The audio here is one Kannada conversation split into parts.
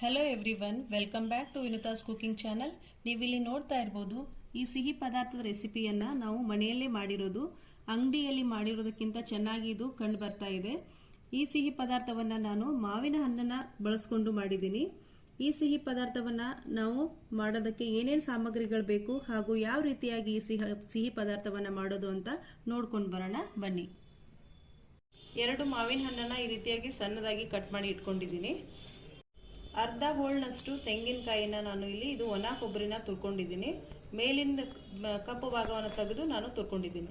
Hello everyone, welcome back to Vinuta's cooking channel. ನೀವಿಲ್ಲಿ ನೋಡ್ತಾ ಇರಬಹುದು ಈ ಸಿಹಿ ಪದಾರ್ಥದ ರೆಸಿಪಿಯನ್ನ ನಾವು ಮನೆಯಲ್ಲೇ ಮಾಡಿರೋದು. ಅಂಗಡಿಯಲ್ಲಿ ಮಾಡಿರೋದಕ್ಕಿಂತ ಚೆನ್ನಾಗಿ ಇದು ಕಂಡು ಬರ್ತಾ ಇದೆ. ಈ ಸಿಹಿ ಪದಾರ್ಥವನ್ನ ನಾನು ಮಾವಿನ ಹಣ್ಣನ್ನ ಬಳಸ್ಕೊಂಡು ಮಾಡಿದ್ದೀನಿ. ಈ ಸಿಹಿ ಪದಾರ್ಥವನ್ನ ನಾವು ಮಾಡೋದಕ್ಕೆ ಏನೇನು ಸಾಮಗ್ರಿಗಳು ಬೇಕು ಹಾಗೂ ಯಾವ ರೀತಿಯಾಗಿ ಈ ಸಿಹಿ ಪದಾರ್ಥವನ್ನ ಮಾಡೋದು ಅಂತ ನೋಡ್ಕೊಂಡು ಬರೋಣ ಬನ್ನಿ. 2 ಮಾವಿನ ಹಣ್ಣನ್ನ ಈ ರೀತಿಯಾಗಿ ಸಣ್ಣದಾಗಿ ಕಟ್ ಮಾಡಿ ಇಟ್ಕೊಂಡಿದ್ದೀನಿ. ಅರ್ಧ ಹೋಳ್ನಷ್ಟು ತೆಂಗಿನಕಾಯಿನ ನಾನು ಇಲ್ಲಿ ಇದು ಒಣ ಕೊಬ್ಬರಿನ ತುರ್ಕೊಂಡಿದ್ದೀನಿ. ಮೇಲಿಂದ ಕಪ್ಪು ಭಾಗವನ್ನು ತೆಗೆದು ನಾನು ತುರ್ಕೊಂಡಿದ್ದೀನಿ.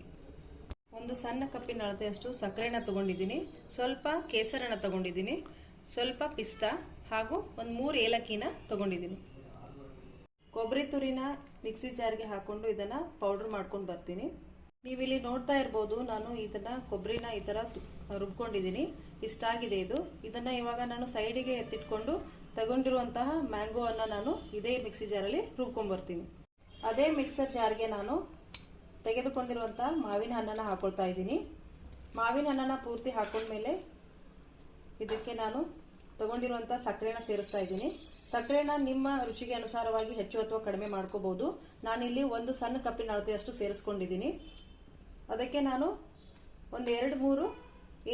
ಒಂದು ಸಣ್ಣ ಕಪ್ಪಿನ ಅಳತೆಯಷ್ಟು ಸಕ್ಕರೆನ ತಗೊಂಡಿದ್ದೀನಿ. ಸ್ವಲ್ಪ ಕೇಸರನ್ನ ತಗೊಂಡಿದ್ದೀನಿ. ಸ್ವಲ್ಪ ಪಿಸ್ತಾ ಹಾಗೂ ಒಂದು 3 ಏಲಕ್ಕಿನ ತಗೊಂಡಿದ್ದೀನಿ. ಕೊಬ್ಬರಿ ತುರಿನ ಮಿಕ್ಸಿ ಜಾರ್ಗೆ ಹಾಕೊಂಡು ಇದನ್ನ ಪೌಡರ್ ಮಾಡ್ಕೊಂಡು ಬರ್ತೀನಿ. ನೀವಿಲ್ಲಿ ನೋಡ್ತಾ ಇರ್ಬೋದು, ನಾನು ಇದನ್ನ ಕೊಬ್ಬರಿನ ಈ ತರ ರುಬ್ಕೊಂಡಿದ್ದೀನಿ. ಇಷ್ಟಾಗಿದೆ ಇದು. ಇದನ್ನ ಇವಾಗ ನಾನು ಸೈಡಿಗೆ ಎತ್ತಿಟ್ಕೊಂಡು ತಗೊಂಡಿರುವಂತಹ ಮ್ಯಾಂಗೋ ಅನ್ನ ನಾನು ಇದೇ ಮಿಕ್ಸಿ ಜಾರಲ್ಲಿ ರುಬ್ಕೊಂಡ್ ಬರ್ತೀನಿ. ಅದೇ ಮಿಕ್ಸರ್ ಜಾರ್ಗೆ ನಾನು ತೆಗೆದುಕೊಂಡಿರುವಂತಹ ಮಾವಿನ ಹಣ್ಣನ್ನ ಹಾಕೊಳ್ತಾ ಇದ್ದೀನಿ. ಮಾವಿನ ಹಣ್ಣನ್ನ ಪೂರ್ತಿ ಹಾಕೊಂಡ್ಮೇಲೆ ಇದಕ್ಕೆ ನಾನು ತಗೊಂಡಿರುವಂತಹ ಸಕ್ಕರೆನ ಸೇರಿಸ್ತಾ ಇದ್ದೀನಿ. ಸಕ್ಕರೆನ ನಿಮ್ಮ ರುಚಿಗೆ ಅನುಸಾರವಾಗಿ ಹೆಚ್ಚು ಅಥವಾ ಕಡಿಮೆ ಮಾಡ್ಕೋಬಹುದು. ನಾನಿಲ್ಲಿ ಒಂದು ಸಣ್ಣ ಕಪ್ಪಿನ ಅಳತೆಯಷ್ಟು ಸೇರಿಸ್ಕೊಂಡಿದ್ದೀನಿ. ಅದಕ್ಕೆ ನಾನು ಒಂದು 2-3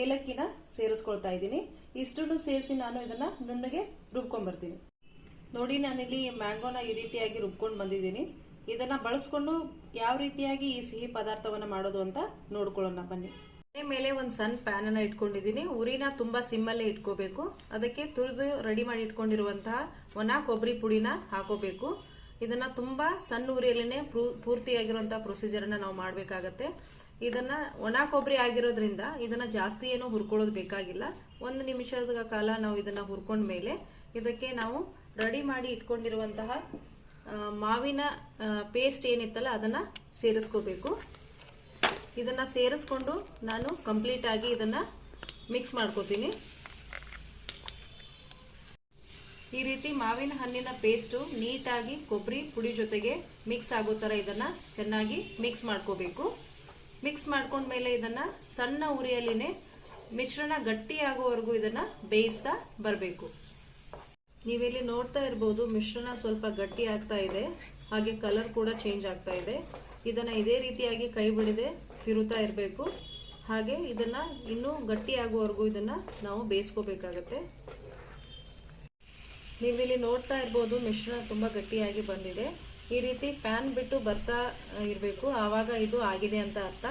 ಏಲಕ್ಕಿನ ಸೇರಿಸ್ಕೊಳ್ತಾ ಇದ್ದೀನಿ. ಇಷ್ಟನ್ನು ಸೇರಿಸಿ ನಾನು ಇದನ್ನ ನುಣ್ಣಗೆ ರುಬ್ಕೊಂಡ್ಬರ್ತೀನಿ. ನೋಡಿ, ನಾನಿಲ್ಲಿ ಮ್ಯಾಂಗೋನ ಈ ರೀತಿಯಾಗಿ ರುಬ್ಕೊಂಡು ಬಂದಿದ್ದೀನಿ. ಇದನ್ನ ಬಳಸ್ಕೊಂಡು ಯಾವ ರೀತಿಯಾಗಿ ಈ ಸಿಹಿ ಪದಾರ್ಥವನ್ನ ಮಾಡೋದು ಅಂತ ನೋಡ್ಕೊಳ್ಳೋಣ ಬನ್ನಿ. ಮನೆ ಮೇಲೆ ಒಂದು ಸಣ್ಣ ಪ್ಯಾನ್ ಅನ್ನ ಇಟ್ಕೊಂಡಿದ್ದೀನಿ. ಉರಿನ ತುಂಬಾ ಸಿಮ್ಮಲ್ಲೇ ಇಟ್ಕೋಬೇಕು. ಅದಕ್ಕೆ ತುರಿದು ರೆಡಿ ಮಾಡಿ ಇಟ್ಕೊಂಡಿರುವಂತಹ ಒಣ ಕೊಬ್ಬರಿ ಪುಡಿನ ಹಾಕೋಬೇಕು. ಇದನ್ನ ತುಂಬಾ ಸಣ್ಣ ಉರಿಯಲ್ಲೇನೆ ಪೂರ್ತಿಯಾಗಿರುವಂತಹ ಪ್ರೊಸೀಜರ್ ಅನ್ನ ನಾವು ಮಾಡ್ಬೇಕಾಗತ್ತೆ. ಇದನ್ನ ಒಣ ಕೊಬ್ಬರಿ ಆಗಿರೋದ್ರಿಂದ ಇದನ್ನ ಜಾಸ್ತಿ ಏನೋ ಹುರ್ಕೊಳ್ಳೋದು ಬೇಕಾಗಿಲ್ಲ. 1 ನಿಮಿಷದ ಕಾಲ ನಾವು ಇದನ್ನ ಹುರ್ಕೊಂಡ ಮೇಲೆ ಇದಕ್ಕೆ ನಾವು ರೆಡಿ ಮಾಡಿ ಇಟ್ಕೊಂಡಿರುವಂತಹ ಮಾವಿನ ಪೇಸ್ಟ್ ಏನಿತ್ತಲ್ಲ ಅದನ್ನ ಸೇರಿಸ್ಕೋಬೇಕು. ಇದನ್ನ ಸೇರಿಸ್ಕೊಂಡು ನಾನು ಕಂಪ್ಲೀಟ್ ಆಗಿ ಇದನ್ನ ಮಿಕ್ಸ್ ಮಾಡ್ಕೋತೀನಿ. ಈ ರೀತಿ ಮಾವಿನ ಹಣ್ಣಿನ ಪೇಸ್ಟ್ ನೀಟಾಗಿ ಕೊಬ್ಬರಿ ಪುಡಿ ಜೊತೆಗೆ ಮಿಕ್ಸ್ ಆಗೋ ತರ ಇದನ್ನ ಚೆನ್ನಾಗಿ ಮಿಕ್ಸ್ ಮಾಡ್ಕೋಬೇಕು. ಮಿಕ್ಸ್ ಮಾಡ್ಕೊಂಡ್ಮೇಲೆ ಇದನ್ನ ಸಣ್ಣ ಉರಿಯಲ್ಲಿನೇ ಮಿಶ್ರಣ ಗಟ್ಟಿ ಆಗೋವರೆಗೂ ಇದನ್ನ ಬೇಯಿಸ್ತಾ ಬರಬೇಕು. ನೀವಿಲ್ಲಿ ನೋಡ್ತಾ ಇರಬಹುದು, ಮಿಶ್ರಣ ಸ್ವಲ್ಪ ಗಟ್ಟಿ ಆಗ್ತಾ ಇದೆ, ಹಾಗೆ ಕಲರ್ ಕೂಡ ಚೇಂಜ್ ಆಗ್ತಾ ಇದೆ. ಇದನ್ನ ಇದೇ ರೀತಿಯಾಗಿ ಕೈ ಬಿಡದೆ ತಿರುತ್ತಾ ಇರಬೇಕು. ಹಾಗೆ ಇದನ್ನ ಇನ್ನೂ ಗಟ್ಟಿ ಆಗುವವರೆಗೂ ಇದನ್ನ ನಾವು ಬೇಯಿಸ್ಕೋಬೇಕಾಗತ್ತೆ. ನೀವಿಲ್ಲಿ ನೋಡ್ತಾ ಇರಬಹುದು, ಮಿಶ್ರಣ ತುಂಬಾ ಗಟ್ಟಿಯಾಗಿ ಬಂದಿದೆ. ಈ ರೀತಿ ಪ್ಯಾನ್ ಬಿಟ್ಟು ಬರ್ತಾ ಇರಬೇಕು, ಆವಾಗ ಇದು ಆಗಿದೆ ಅಂತ ಅರ್ಥ.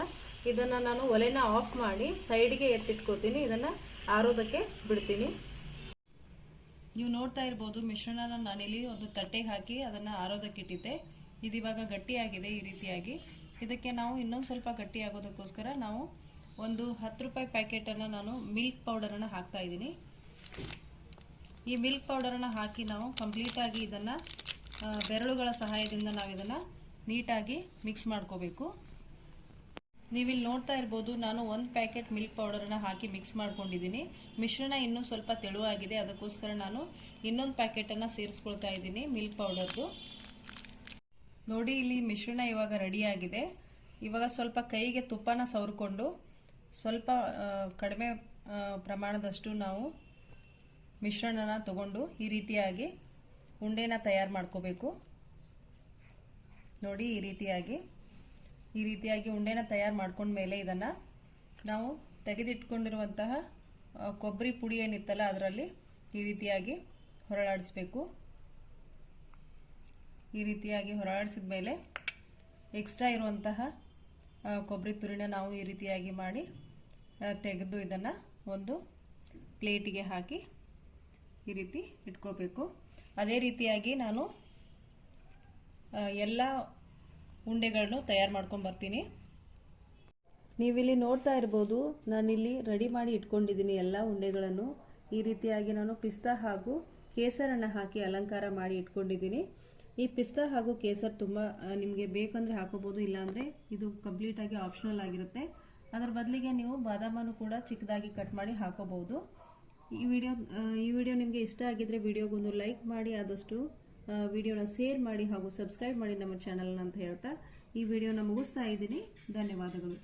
ಇದನ್ನ ನಾನು ಒಲೆನ ಆಫ್ ಮಾಡಿ ಸೈಡ್ಗೆ ಎತ್ತಿಟ್ಕೋತೀನಿ. ಇದನ್ನ ಆರೋದಕ್ಕೆ ಬಿಡ್ತೀನಿ. ನೀವು ನೋಡ್ತಾ ಇರಬಹುದು, ಮಿಶ್ರಣನ ನಾನಿಲ್ಲಿ ಒಂದು ತಟ್ಟೆಗೆ ಹಾಕಿ ಅದನ್ನ ಆರೋದಕ್ಕೆ ಇಟ್ಟಿದ್ದೆ. ಇದು ಇವಾಗ ಗಟ್ಟಿಯಾಗಿದೆ. ಈ ರೀತಿಯಾಗಿ ಇದಕ್ಕೆ ನಾವು ಇನ್ನೊಂದು ಸ್ವಲ್ಪ ಗಟ್ಟಿ ಆಗೋದಕ್ಕೋಸ್ಕರ ನಾವು ಒಂದು 10 ರೂಪಾಯಿ ಪ್ಯಾಕೆಟ್ ಅನ್ನ ನಾನು ಮಿಲ್ಕ್ ಪೌಡರ್ ಅನ್ನ ಹಾಕ್ತಾ ಇದ್ದೀನಿ. ಈ ಮಿಲ್ಕ್ ಪೌಡರ್ ಅನ್ನ ಹಾಕಿ ನಾವು ಕಂಪ್ಲೀಟ್ ಆಗಿ ಇದನ್ನ ಬೆರಳುಗಳ ಸಹಾಯದಿಂದ ನಾವು ಇದನ್ನ ನೀಟಾಗಿ ಮಿಕ್ಸ್ ಮಾಡ್ಕೋಬೇಕು. ನೀವಿಲ್ಲಿ ನೋಡ್ತಾ ಇರಬಹುದು, ನಾನು 1 ಪ್ಯಾಕೆಟ್ ಮಿಲ್ಕ್ ಪೌಡರ್ ಅನ್ನ ಹಾಕಿ ಮಿಕ್ಸ್ ಮಾಡ್ಕೊಂಡಿದ್ದೀನಿ. ಮಿಶ್ರಣ ಇನ್ನೂ ಸ್ವಲ್ಪ ತೆಳುವಾಗಿದೆ, ಅದಕ್ಕೋಸ್ಕರ ನಾನು ಇನ್ನೊಂದು ಪ್ಯಾಕೆಟ್ ಅನ್ನ ಸೇರಿಸ್ಕೊಳ್ತಾ ಇದ್ದೀನಿ ಮಿಲ್ಕ್ ಪೌಡರ್ದು. ನೋಡಿ, ಇಲ್ಲಿ ಮಿಶ್ರಣ ಇವಾಗ ರೆಡಿ ಆಗಿದೆ. ಇವಾಗ ಸ್ವಲ್ಪ ಕೈಗೆ ತುಪ್ಪನ ಸವರ್ಕೊಂಡು ಸ್ವಲ್ಪ ಕಡಿಮೆ ಪ್ರಮಾಣದಷ್ಟು ನಾವು ಮಿಶ್ರಣನ ತಗೊಂಡು ಈ ರೀತಿಯಾಗಿ ಉಂಡೆನ ತಯಾರು ಮಾಡ್ಕೋಬೇಕು. ನೋಡಿ, ಈ ರೀತಿಯಾಗಿ ಉಂಡೆನ ತಯಾರು ಮಾಡ್ಕೊಂಡ್ಮೇಲೆ ಇದನ್ನ ನಾವು ತೆಗೆದಿಟ್ಕೊಂಡಿರುವಂತಹ ಕೊಬ್ಬರಿ ಪುಡಿ ಏನಿತ್ತಲ್ಲ ಅದರಲ್ಲಿ ಈ ರೀತಿಯಾಗಿ ಹೊರಳಾಡಿಸ್ಬೇಕು. ಈ ರೀತಿಯಾಗಿ ಹೊರಳಾಡಿಸಿದ ಮೇಲೆ ಎಕ್ಸ್ಟ್ರಾ ಇರುವಂತಹ ಕೊಬ್ಬರಿ ತುರಿನ ನಾವು ಈ ರೀತಿಯಾಗಿ ಮಾಡಿ ತೆಗೆದು ಇದನ್ನ ಒಂದು ಪ್ಲೇಟಿಗೆ ಹಾಕಿ ಈ ರೀತಿ ಇಟ್ಕೋಬೇಕು. ಅದೇ ರೀತಿಯಾಗಿ ನಾನು ಎಲ್ಲ ಉಂಡೆಗಳನ್ನು ತಯಾರು ಮಾಡ್ಕೊಂಡು ಬರ್ತೀನಿ. ನೀವಿಲ್ಲಿ ನೋಡ್ತಾ ಇರಬಹುದು, ನಾನಿಲ್ಲಿ ರೆಡಿ ಮಾಡಿ ಇಟ್ಕೊಂಡಿದ್ದೀನಿ ಎಲ್ಲ ಉಂಡೆಗಳನ್ನು. ಈ ರೀತಿಯಾಗಿ ನಾನು ಪಿಸ್ತಾ ಹಾಗೂ ಕೇಸರನ್ನ ಹಾಕಿ ಅಲಂಕಾರ ಮಾಡಿ ಇಟ್ಕೊಂಡಿದ್ದೀನಿ. ಈ ಪಿಸ್ತಾ ಹಾಗೂ ಕೇಸರ್ ತುಂಬಾ ನಿಮಗೆ ಬೇಕಂದ್ರೆ ಹಾಕೋಬಹುದು, ಇಲ್ಲಾಂದ್ರೆ ಇದು ಕಂಪ್ಲೀಟ್ ಆಗಿ ಆಪ್ಷನಲ್ ಆಗಿರುತ್ತೆ. ಅದರ ಬದಲಿಗೆ ನೀವು ಬಾದಾಮನ್ನು ಕೂಡ ಚಿಕ್ಕದಾಗಿ ಕಟ್ ಮಾಡಿ ಹಾಕೋಬಹುದು. ಈ ವಿಡಿಯೋ ನಿಮಗೆ ಇಷ್ಟ ಆಗಿದ್ರೆ ವಿಡಿಯೋಗೊಂದು ಲೈಕ್ ಮಾಡಿ, ಆದಷ್ಟು ವಿಡಿಯೋನ ಶೇರ್ ಮಾಡಿ ಹಾಗೂ ಸಬ್ಸ್ಕ್ರೈಬ್ ಮಾಡಿ ನಮ್ಮ ಚಾನಲ್ನ ಅಂತ ಹೇಳ್ತಾ ಈ ವಿಡಿಯೋನ ಮುಗಿಸ್ತಾ ಇದ್ದೀನಿ. ಧನ್ಯವಾದಗಳು.